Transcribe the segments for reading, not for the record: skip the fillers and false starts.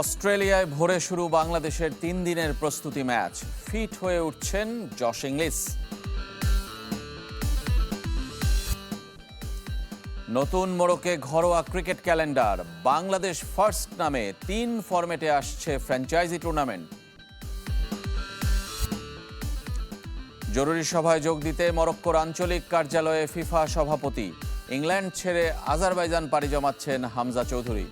অস্ট্রেলিয়ায় ভোরে শুরু বাংলাদেশের 3 দিনের প্রস্তুতি ম্যাচ। ফিট হয়ে উঠছেন জশ ইংলিশ। নতুন মোড়কে ঘরোয়া ক্রিকেট ক্যালেন্ডার। বাংলাদেশ ফার্স্ট নামে 3 ফরম্যাটে আসছে ফ্র্যাঞ্চাইজি টুর্নামেন্ট। জরুরি সভায় যোগ দিতে মরক্কোর আঞ্চলিক কার্যালয়ে ফিফা সভাপতি। ইংল্যান্ড ছেড়ে আজারবাইজান পাড়ি জমাচ্ছেন হামজা চৌধুরী।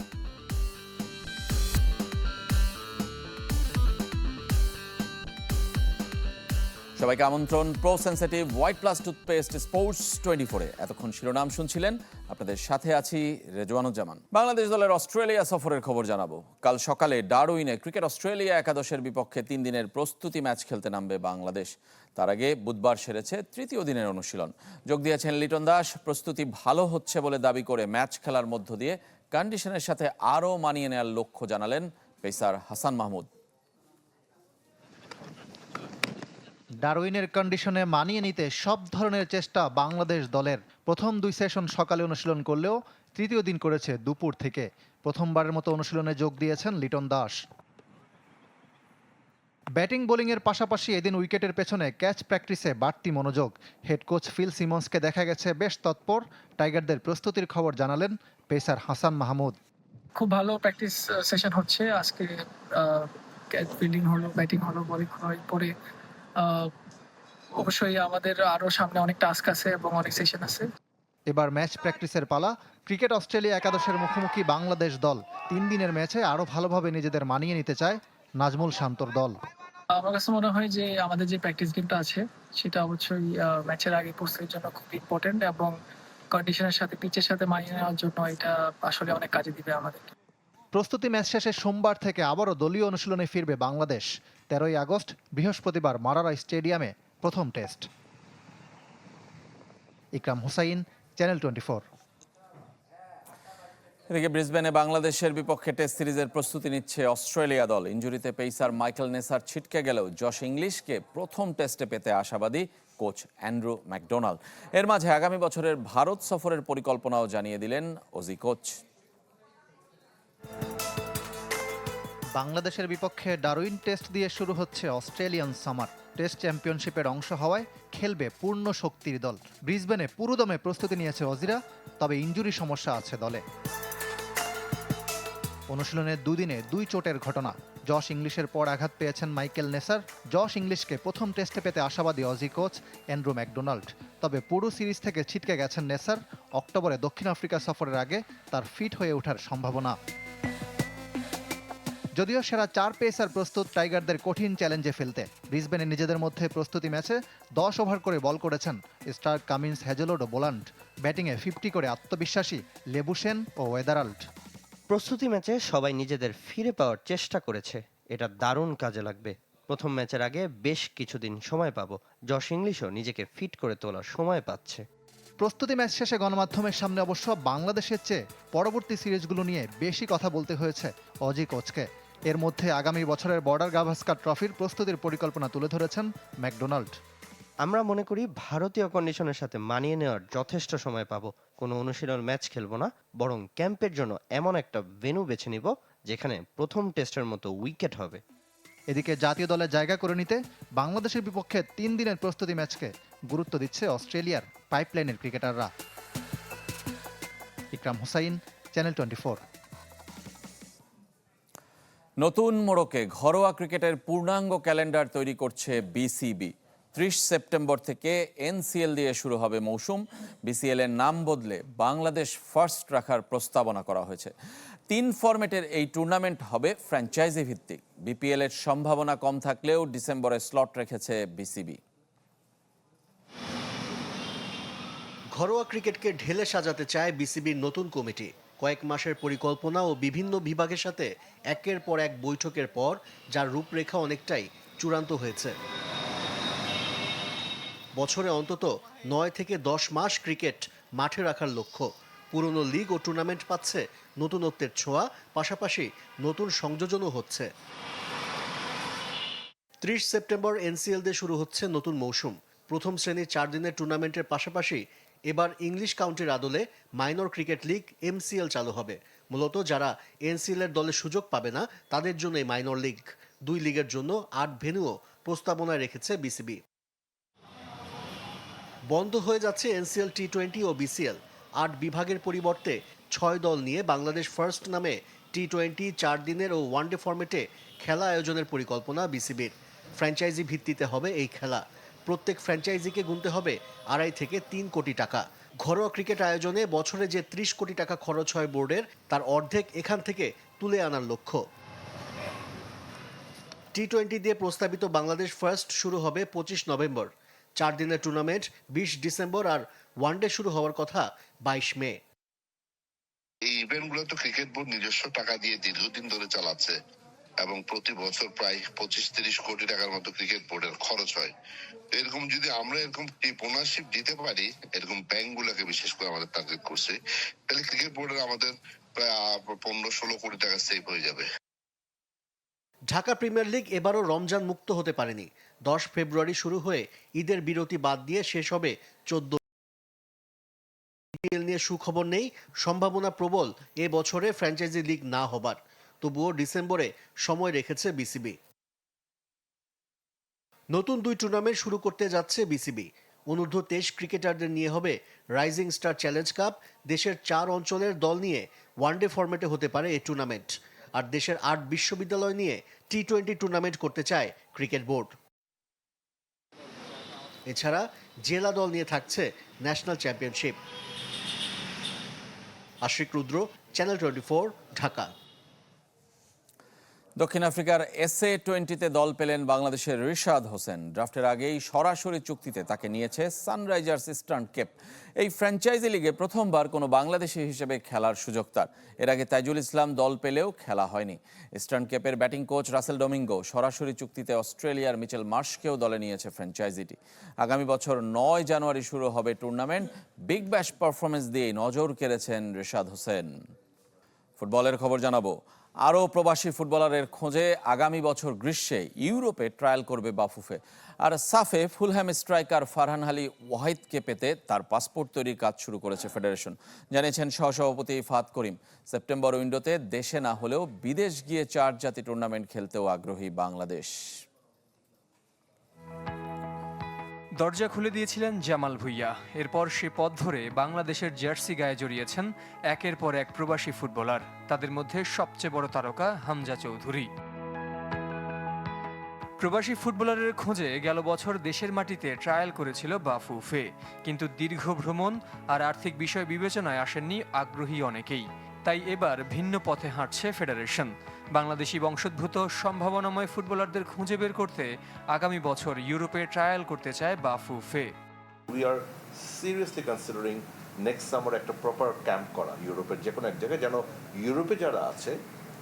সবাইকে আমন্ত্রণ pro sensitive white plus toothpaste sports 24-এ। এতক্ষণ শিরোনাম শুনছিলেন, আপনাদের সাথে আছি রেজওয়ানুজ্জামান। বাংলাদেশ দলের অস্ট্রেলিয়া সফরের খবর জানাবো। কাল সকালে ডারউইনে ক্রিকেট অস্ট্রেলিয়া একাদশের বিপক্ষে 3 দিনের প্রস্তুতি ম্যাচ খেলতে নামবে বাংলাদেশ। তার আগে বুধবার সেরেছে তৃতীয় দিনের অনুশীলন। যোগ দিয়েছেন লিটন দাস। প্রস্তুতি ভালো হচ্ছে বলে দাবি করে ম্যাচ খেলার মধ্য দিয়ে কন্ডিশনের সাথে আরও মানিয়ে নেওয়ার লক্ষ্য জানালেন পেসার হাসান মাহমুদ। ডারউইনের কন্ডিশনে মানিয়ে নিতে সব ধরনের চেষ্টা বাংলাদেশ দলের। প্রথম 2 সেশন সকালে অনুশীলন করলেও তৃতীয় দিন করেছে দুপুর থেকে। প্রথমবারের মতো অনুশীলনে যোগ দিয়েছেন লিটন দাস। ব্যাটিং বোলিংয়ের পাশাপাশি এদিন উইকেটের পেছনে ক্যাচ প্র্যাকটিসে বাড়তি মনোযোগ। হেড কোচ ফিল সিমন্সকে দেখা গেছে বেশ তৎপর। টাইগারদের প্রস্তুতির খবর জানালেন পেসার হাসান মাহমুদ। খুব ভালো প্র্যাকটিস সেশন হচ্ছে আজকে। ক্যাচ ফিল্ডিং হলো, ব্যাটিং হলো, বোলিং হলো। এরপরে অবশ্যই আমাদের আরো সামনে অনেক টাস্ক আছে এবং অনেক সেশন আছে। এবার ম্যাচ প্র্যাকটিসের পালা। ক্রিকেট অস্ট্রেলিয়া একাদশের মুখোমুখি বাংলাদেশ দল। 3 দিনের ম্যাচে আরও ভালোভাবে নিজেদের মানিয়ে নিতে চায় নাজমুল শান্তর দল। আমার কাছে মনে হয় যে আমাদের যে প্র্যাকটিস গেমটা আছে সেটা অবশ্যই ম্যাচের আগে প্রস্তুতির জন্য খুব ইম্পর্টেন্ট এবং কন্ডিশনের সাথে পিচের সাথে মানিয়ে নেওয়ার জন্য এটা আসলে অনেক কাজে দিবে আমাদের। প্রস্তুতি ম্যাচ শেষে সোমবার থেকে আবারও দলীয় অনুশীলনে ফিরবে বাংলাদেশ। 13ই আগস্ট বৃহস্পতিবার মারারা স্টেডিয়ামে প্রথম টেস্ট। ইকরাম হুসাইন, চ্যানেল 24। এদিকে ব্রিসবেনে বাংলাদেশের বিপক্ষে টেস্ট সিরিজের প্রস্তুতি নিচ্ছে অস্ট্রেলিয়া দল। ইনজুরিতে পেসার মাইকেল নেসার ছিটকে গেলেও জশ ইংলিশকে প্রথম টেস্টে পেতে আশাবাদী কোচ অ্যান্ড্রু ম্যাকডোনাল্ড। এর মাঝে আগামী বছরের ভারত সফরের পরিকল্পনাও জানিয়ে দিলেন অজি কোচ। বাংলাদেশের বিপক্ষে ডারউইন টেস্ট দিয়ে শুরু হচ্ছে অস্ট্রেলিয়ান সামার। টেস্ট চ্যাম্পিয়নশিপের অংশ হওয়ায় খেলবে পূর্ণ শক্তির দল। ব্রিসবেনে পুরোদমে প্রস্তুতি নিয়েছে অজিরা, তবে ইনজুরি সমস্যা আছে দলে। অনুশীলনের 2 দিনে 2 চোটের ঘটনা। জশ ইংলিশের পর আঘাত পেয়েছেন মাইকেল নেসার। জশ ইংলিশকে প্রথম টেস্টে পেতে আশাবাদী অজি কোচ অ্যান্ড্রু ম্যাকডোনাল্ড। তবে পুরো সিরিজ থেকে ছিটকে গেছেন নেসার। অক্টোবরে দক্ষিণ আফ্রিকা সফরের আগে তার ফিট হয়ে ওঠার সম্ভাবনা। যদিও সেরা 4 পেসার প্রস্তুত টাইগারদের কঠিন চ্যালেঞ্জে ফেলতে। ব্রিসবেনে নিজেদের মধ্যে প্রস্তুতি ম্যাচে 10 ওভার করে বল করেছেন স্টার্ক, কামিন্স, হ্যাজেলউড ও বোলান্ড। ব্যাটিংয়ে 50 করে আত্মবিশ্বাসী লেবুশেন ও ওয়েদারাল্ড। প্রস্তুতি ম্যাচে সবাই নিজেদের ফিরে পাওয়ার চেষ্টা করেছে। এটা দারুণ কাজে লাগবে। প্রথম ম্যাচের আগে বেশ কিছুদিন সময় পাবো। জশ ইংলিশও নিজেকে ফিট করে তোলার সময় পাচ্ছে। প্রস্তুতি ম্যাচ শেষে গণমাধ্যমের সামনে অবশ্য বাংলাদেশের চেয়ে পরবর্তী সিরিজগুলো নিয়ে বেশি কথা বলতে হয়েছে অজি কোচকে। এর মধ্যে আগামী বছরের বর্ডার গাভাস্কার ট্রফির প্রস্তুতির পরিকল্পনা তুলে ধরেছেন ম্যাকডোনাল্ড। আমরা মনে করি ভারতীয় কন্ডিশনের সাথে মানিয়ে নেওয়ার যথেষ্ট সময় পাবো। কোনো অনুশীলন ম্যাচ খেলবো না, বরং ক্যাম্পের জন্য এমন একটা ভেন্যু বেছে নিব যেখানে প্রথম টেস্টের মতো উইকেট হবে। এদিকে জাতীয় দলে জায়গা করে নিতে বাংলাদেশের বিপক্ষে 3 দিনের প্রস্তুতি ম্যাচকে গুরুত্ব দিচ্ছে অস্ট্রেলিয়ার পাইপলাইনের ক্রিকেটাররা। ইকরাম হুসাইন, চ্যানেল 24। নতুন মোড়কে ঘরোয়া ক্রিকেটের পূর্ণাঙ্গ ক্যালেন্ডার তৈরি করছে বিসিবি। 30 সেপ্টেম্বর থেকে এনসিএল দিয়ে শুরু হবে মৌসুম। বিসিএল এর নাম বদলে বাংলাদেশ ফার্স্ট রাখার প্রস্তাবনা করা হয়েছে। 3 ফরম্যাটের এই টুর্নামেন্ট হবে ফ্র্যাঞ্চাইজি ভিত্তিক। বিপিএল এর সম্ভাবনা কম থাকলেও ডিসেম্বরে স্লট রেখেছে বিসিবি। ঘরোয়া ক্রিকেটকে ঢেলে সাজাতে চায় বিসিবির নতুন কমিটি। কয়েক মাসের পরিকল্পনা ও বিভিন্ন বিভাগের সাথে একের পর এক বৈঠকের পর যার রূপরেখা অনেকটাই চূড়ান্ত হয়েছে। বছরে অন্তত 9 থেকে 10 মাস ক্রিকেট মাঠে রাখার লক্ষ্য। পুরনো লিগ ও টুর্নামেন্ট পাচ্ছে নতুনত্বের ছোঁয়া, পাশাপাশি নতুন সংযোজনও হচ্ছে। 30 সেপ্টেম্বর এনসিএল দিয়ে শুরু হচ্ছে নতুন মৌসুম। প্রথম শ্রেণীর 4 দিনের টুর্নামেন্টের পাশাপাশি এবার ইংলিশ কাউন্টির আদলে মাইনর ক্রিকেট লিগ MCL চালু হবে। মূলত যারা NCL এর দলে সুযোগ পাবে না তাদের জন্য এই মাইনর লিগ। 2 লিগের জন্য 8 ভেন্যুও প্রস্তাবনায় রেখেছে বিসিবি। বন্ধ হয়ে যাচ্ছে NCL T20 ও BCL। 8 বিভাগের পরিবর্তে 6 দল নিয়ে বাংলাদেশ ফার্স্ট নামে T20 4 দিনের ও ওয়ানডে ফরম্যাটে খেলা আয়োজনের পরিকল্পনা বিসিবির। ফ্র্যাঞ্চাইজি ভিত্তিতে হবে এই খেলা। প্রত্যেক ফ্র্যাঞ্চাইজিকে গুনতে হবে 2.5 থেকে 3 কোটি টাকা। ঘরোয়া ক্রিকেট আয়োজনে বছরে যে 30 কোটি টাকা খরচ হয় বোর্ডের, তার অর্ধেক এখান থেকে তুলে আনার লক্ষ্য। T20 দিয়ে প্রস্তাবিত বাংলাদেশ ফার্স্ট শুরু হবে 25 নভেম্বর। 4 দিনের টুর্নামেন্ট 20 ডিসেম্বর আর ওয়ানডে শুরু হওয়ার কথা 22 মে। এই ইভেন্টগুলো তো ক্রিকেট বোর্ড নিজস্ব টাকা দিয়ে দীর্ঘদিন ধরে চালাচ্ছে এবং প্রতি বছর প্রায় 25-30 কোটি টাকার মতো ক্রিকেট বোর্ডের খরচ হয়। এরকম যদি আমরা এরকম ওনারশিপ দিতে পারি, এরকম ব্যাংক গুলাকে বিশেষ করে আমাদের টার্গেট করছে, তাহলে ক্রিকেট বোর্ডের আমাদের প্রায় 15-16 কোটি টাকা সেভ হয়ে যাবে। ঢাকা প্রিমিয়ার লিগ এবারও রমজান মুক্ত হতে পারেনি। 10 ফেব্রুয়ারি শুরু হয়ে ঈদের বিরতি বাদ দিয়ে শেষ হবে 14। IPL নিয়ে সুখবর নেই, সম্ভাবনা প্রবল এ বছরে ফ্র্যাঞ্চাইজি লিগ না হবার। তবুও ডিসেম্বরে সময় রেখেছে বিসিবি। নতুন 2 টুর্নামেন্ট শুরু করতে যাচ্ছে বিসিবি। অনূর্ধ্ব-23 ক্রিকেটারদের নিয়ে হবে রাইজিং স্টার চ্যালেঞ্জ কাপ। দেশের 4 অঞ্চলের দল নিয়ে ওয়ানডে ফরম্যাটে হতে পারে এই টুর্নামেন্ট। আর দেশের 8 বিশ্ববিদ্যালয় নিয়ে T20 টুর্নামেন্ট করতে চায় ক্রিকেট বোর্ড। এছাড়া জেলা দল নিয়ে থাকছে ন্যাশনাল চ্যাম্পিয়নশিপ। আশিক রুদ্র, চ্যানেল 24, ঢাকা। দক্ষিণ আফ্রিকার SA-20-তে দল পেলেন বাংলাদেশের রিশাদ হোসেন। ড্রাফটের আগেই সরাসরি চুক্তিতে তাকে নিয়েছে সানরাইজার্স ইস্টার্ন কেপ। এই ফ্র্যাঞ্চাইজি লিগে প্রথমবার কোনো বাংলাদেশি হিসেবে খেলার সুযোগ তার। এর আগে তাইজুল ইসলাম দল পেলেও খেলা হয়নি। ইস্টার্ন কেপের ব্যাটিং কোচ রাসেল ডোমিঙ্গো সরাসরি চুক্তিতে অস্ট্রেলিয়ার মিচেল মার্শকেও দলে নিয়েছে ফ্র্যাঞ্চাইজিটি। আগামী বছর 9 জানুয়ারি শুরু হবে টুর্নামেন্ট। বিগ ব্যাশ পারফরমেন্স দিয়েই নজর কেড়েছেন রিশাদ হোসেন। ফুটবলের খবর জানাবো। আরও প্রবাসী ফুটবলারের খোঁজে আগামী বছর গ্রীষ্মে ইউরোপে ট্রায়াল করবে বাফুফে। আর সাফে ফুলহ্যাম স্ট্রাইকার ফারহান আলী ওয়াহিদকে পেতে তার পাসপোর্ট তৈরির কাজ শুরু করেছে ফেডারেশন, জানিয়েছেন সহসভাপতি ফাহাদ করিম। সেপ্টেম্বর উইন্ডোতে দেশে না হলেও বিদেশ গিয়ে 4 জাতি টুর্নামেন্ট খেলতেও আগ্রহী বাংলাদেশ। দরজা খুলে দিয়েছিলেন জামাল ভুঁইয়া। এরপর সে পথ ধরে বাংলাদেশের জার্সি গায়ে জড়িয়েছেন একের পর এক প্রবাসী ফুটবলার। তাদের মধ্যে সবচেয়ে বড় তারকা হামজা চৌধুরী। প্রবাসী ফুটবলারের খোঁজে গেল বছর দেশের মাটিতে ট্রায়াল করেছিল বাফুফে, কিন্তু দীর্ঘ ভ্রমণ আর আর্থিক বিষয় বিবেচনায় আসেননি আগ্রহী অনেকেই। তাই এবার ভিন্ন পথে হাঁটছে ফেডারেশন। বাংলাদেশি বংশোদ্ভূত সম্ভাবনাময় ফুটবলারদের খুঁজে বের করতে আগামী বছর ইউরোপে ট্রায়াল করতে চায় Bafufe. We are seriously considering next summer একটা প্রপার ক্যাম্প করা ইউরোপের যে কোনো এক জায়গায়, যেন ইউরোপে যারা আছে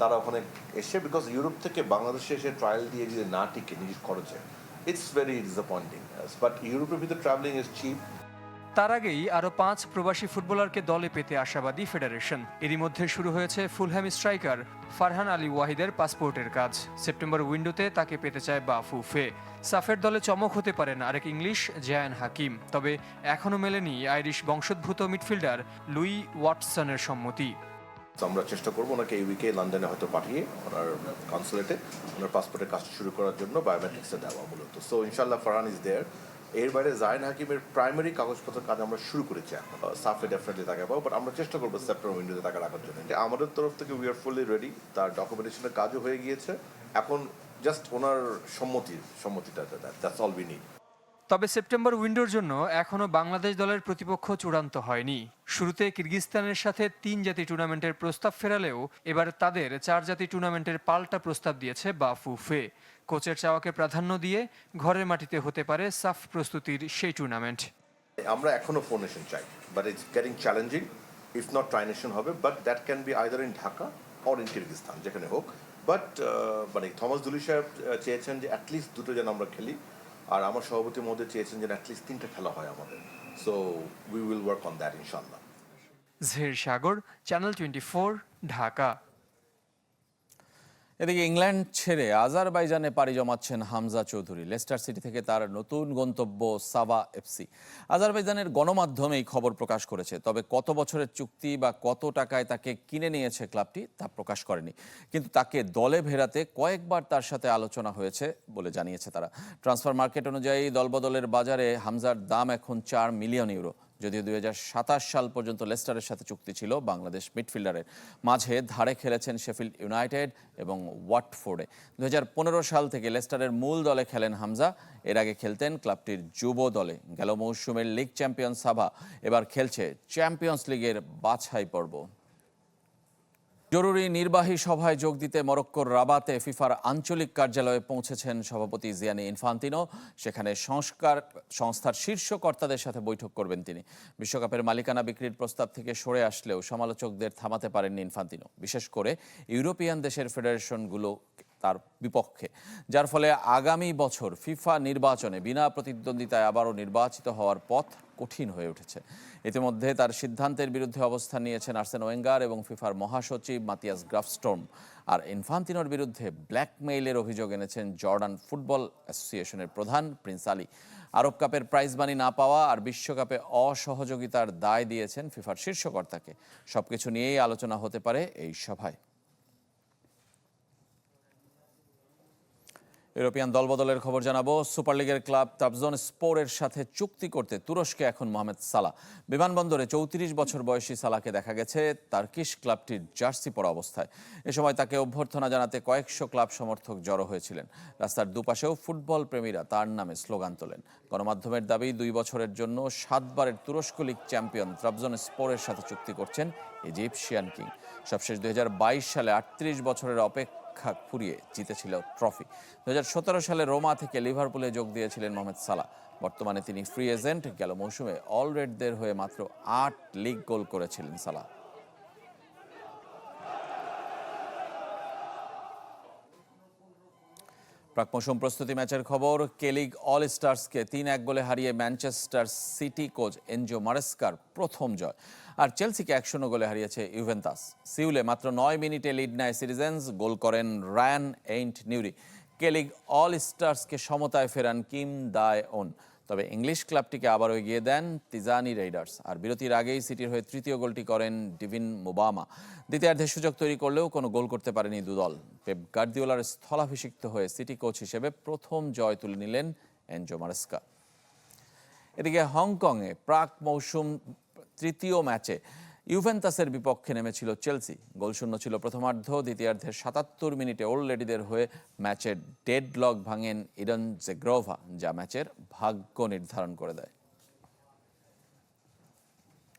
তারা ওখানে এসে, বিকজ ইউরোপ থেকে বাংলাদেশে এসে ট্রায়াল দিয়ে যদি না টিকে নিজের খরচে, ইটস ভেরি ডিসঅ্যাপয়েন্টিং। বাট ইউরোপের ভিতরে ট্রাভেলিং ইজ চিপ। তার আগেই আরও 5 প্রবাসী ফুটবলারকে দলে পেতে আশাবাদী ফেডারেশন। এরই মধ্যে শুরু হয়েছে ফুলহ্যাম স্ট্রাইকার ফারহান আলী ওয়াহিদের পাসপোর্টের কাজ। সেপ্টেম্বর উইন্ডোতে তাকে পেতে চায় বাফুফে। সাফের দলে চমক হতে পারেন আরেক ইংলিশ জায়ান হাকিম, তবে এখনও মেলেনি আইরিশ বংশোদ্ভূত মিডফিল্ডার লুই ওয়াটসনের সম্মতি। আমরা চেষ্টা করবো ওনাকে এই উইকে লন্ডনে হয়তো পাঠিয়ে ওনার কনসুলেটে ওনার পাসপোর্টের কাজ শুরু করার জন্য বায়োমেট্রিক্সে দেওয়া মূলত। সো ইনশাল্লাহ ফারহান ইজ দেয়ার। এর বাইরে জায়ান হাকিমের প্রাইমারি কাগজপত্রের কাজ আমরা শুরু করেছি, সাফে ডেফিনেটলি তাকে পাবো, বাট আমরা চেষ্টা করবো সেপ্টেম্বর উইন্ডোতে তাকে রাখার জন্য। আমাদের তরফ থেকে উই আর ফুললি রেডি, তার ডকুমেন্টেশনের কাজও হয়ে গিয়েছে, এখন জাস্ট ওনার সম্মতিটা, দ্যাটস অল উই নিড। তবে সেপ্টেম্বর উইন্ডোর জন্য এখনও বাংলাদেশ দলের প্রতিপক্ষ চূড়ান্ত হয়নি। শুরুতে কিরগিজস্তানের সাথে 3 জাতি টুর্নামেন্টের প্রস্তাব ফেরালেও এবার তাদের 4 জাতি টুর্নামেন্টের পাল্টা প্রস্তাব দিয়েছে বাফুফে। কোচের চাওয়াকে প্রাধান্য দিয়ে ঘরের মাটিতে হতে পারে সাফ প্রস্তুতির সেই টুর্নামেন্ট। আমরা এখনো 4 নেশন চাই, but it's getting challenging. If not tri nation হবে, but that can be either in Dhaka or in Kyrgyzstan, যেখানে হোক। বাট মানে থমাস দুলি সাহেব চেয়েছেন যে অ্যাটলিস্ট 2টো যেন আমরা খেলি, আর আমার সভাপতির মধ্যে চেয়েছেন যে অ্যাটলিস্ট 3টা খেলা হয় আমাদের। So we will work on that ইনশাআল্লাহ। জহির সাগর, চ্যানেল 24, ঢাকা। এদিকে ইংল্যান্ড ছেড়ে আজারবাইজানে পাড়ি জমাচ্ছেন হামজা চৌধুরী। লেস্টার সিটি থেকে তার নতুন গন্তব্য সাবা এফসি। আজারবাইজানের গণমাধ্যমে এই খবর প্রকাশ করেছে, তবে কত বছরের চুক্তি বা কত টাকায় তাকে কিনে নিয়েছে ক্লাবটি তা প্রকাশ করেনি। কিন্তু তাকে দলে ফেরাতে কয়েকবার তার সাথে আলোচনা হয়েছে বলে জানিয়েছে তারা। ট্রান্সফার মার্কেট অনুযায়ী দলবদলের বাজারে হামজার দাম এখন 4 মিলিয়ন ইউরো। যদিও 2027 সাল পর্যন্ত লেস্টারের সাথে চুক্তি ছিল বাংলাদেশ মিডফিল্ডারের। মাঝে ধারে খেলেছেন শেফিল্ড ইউনাইটেড এবং ওয়াটফোর্ডে। 2015 সাল থেকে লেস্টারের মূল দলে খেলেন হামজা। এর আগে খেলতেন ক্লাবটির যুব দলে। গেল মৌসুমের লিগ চ্যাম্পিয়ন সাবা এবার খেলছে চ্যাম্পিয়ন্স লিগের বাছাই পর্ব। জরুরি নির্বাহী সভায় যোগ দিতে মরক্কোর রাবাতে ফিফার আঞ্চলিক কার্যালয়ে পৌঁছেছেন সভাপতি জিয়ানি ইনফান্তিনো। সেখানে সংস্থার শীর্ষ কর্তাদের সাথে বৈঠক করবেন তিনি। বিশ্বকাপের মালিকানা বিক্রির প্রস্তাব থেকে সরে আসলেও সমালোচকদের থামাতে পারেননি ইনফান্তিনো, বিশেষ করে ইউরোপিয়ান দেশের ফেডারেশনগুলো তার বিপক্ষে, যার ফলে আগামী বছর ফিফা নির্বাচনে বিনা প্রতিদ্বন্দ্বিতায় আবারও নির্বাচিত হওয়ার পথ কঠিন হয়ে উঠেছে। ইতিমধ্যে তার সিদ্ধান্তের বিরুদ্ধে অবস্থান নিয়েছেন আর্সেন ওয়েঙ্গার এবং ফিফার মহাসচিব মাতিয়াস গ্রাফস্টর্ম। আর ইনফান্তিনোর বিরুদ্ধে ব্ল্যাকমেইলের অভিযোগ এনেছেন জর্ডান ফুটবল অ্যাসোসিয়েশনের প্রধান প্রিন্স আলী। আরব কাপের প্রাইজ মানি না পাওয়া আর বিশ্বকাপে অসহযোগিতার দায় দিয়েছেন ফিফার শীর্ষকর্তাকে। সবকিছু নিয়েই আলোচনা হতে পারে এই সভায়। ইউরোপিয়ান দলবদলের খবর জানাবো। সুপার লিগের ক্লাব ট্রাবজনস্পোরের সাথে চুক্তি করতে তুরস্কে এখন মোহাম্মদ সালাহ। বিমানবন্দরে 34 বছর বয়সী সালাহকে দেখা গেছে তার্কিশ ক্লাবটির জার্সি পরা অবস্থায়। এ সময় তাকে অভ্যর্থনা জানাতে কয়েকশো ক্লাব সমর্থক জড়ো হয়েছিলেন। রাস্তার দুপাশেও ফুটবল প্রেমীরা তার নামে স্লোগান তোলেন। গণমাধ্যমের দাবি 2 বছরের জন্য 7 বারের তুরস্ক লিগ চ্যাম্পিয়ন ট্রাবজনস্পোরের সাথে চুক্তি করছেন ইজিপশিয়ান কিং। সবশেষ 2022 সালে 38 বছরের অপেক্ষা ফুরিয়ে জিতেছিল ট্রফি। 2017 সালে রোমা থেকে লিভারপুলে যোগ দিয়েছিলেন মোহাম্মদ সালাহ। বর্তমানে তিনি ফ্রি এজেন্ট। গেল মৌসুমে অল রেডদের হয়ে মাত্র 8 লিগ গোল করেছিলেন সালাহ। প্রাক মৌসুম প্রস্তুতি ম্যাচের খবর। কে লিগ অল স্টার্সকে 3-1 গোলে হারিয়ে ম্যানচেস্টার সিটি কোচ এনজো মারেস্কার প্রথম জয়। আর চেলসিকে 1-0 গোলে হারিয়েছে ইউভেন্টাস। সিউলে মাত্র 9 মিনিটে লিড নেয় সিটিজেন্স। গোল করেন রায়ান এইন্ট নিউরি। কে লিগ অল স্টার্সকে সমতায় ফেরান কিম দায় ওন। তবে ইংলিশ ক্লাবটিকে আবারও এগিয়ে দেন তিজানি রাইডার্স। আর বিরতির আগেই সিটির হয়ে তৃতীয় গোলটি করেন ডিভিন মোবামা। দ্বিতীয়ার্ধে সুযোগ তৈরি করলেও কোনো গোল করতে পারেনি দুদল। পেপ গার্দিওলার স্থলাভিষিক্ত হয়ে সিটি কোচ হিসেবে প্রথম জয় তুলে নিলেন এনজো মারেস্কা। এদিকে হংকংয়ে প্রাক মৌসুম তৃতীয় ম্যাচে ইউভেন্টাসের বিপক্ষে নেমেছিল চেলসি। গোলশূন্য ছিল প্রথমার্ধ। দ্বিতীয়ার্ধের 77 মিনিটে ওল্ড লেডিদের হয়ে ম্যাচের ডেডলক ভাঙেন ইডন জেগ্রোভা, যা ম্যাচের ভাগ্য নির্ধারণ করে দেয়।